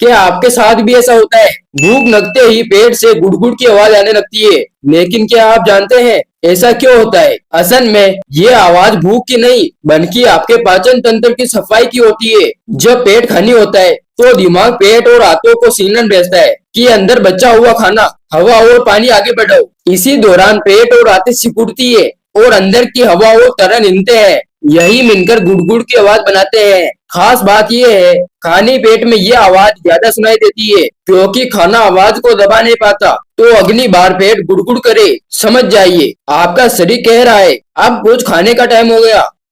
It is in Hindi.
क्या आपके साथ भी ऐसा होता है? भूख लगते ही पेट से गुड़गुड़ की आवाज आने लगती है, लेकिन क्या आप जानते हैं ऐसा क्यों होता है? असल में ये आवाज भूख की नहीं बल्कि आपके पाचन तंत्र की सफाई की होती है। जब पेट खाली होता है तो दिमाग पेट और हाथों को सिग्नल भेजता है कि अंदर बचा हुआ खाना, हवा और पानी आगे बढ़ाओ। इसी दौरान पेट और आंतें सिकुड़ती है और अंदर की हवा और तरल हिलते हैं। यही मिलकर गुड़गुड़ की आवाज बनाते हैं। खास बात यह है, खाली पेट में ये आवाज ज्यादा सुनाई देती है क्योंकि खाना आवाज को दबा नहीं पाता। तो अगली बार पेट गुड़गुड़ करे, समझ जाइए आपका शरीर कह रहा है अब कुछ खाने का टाइम हो गया।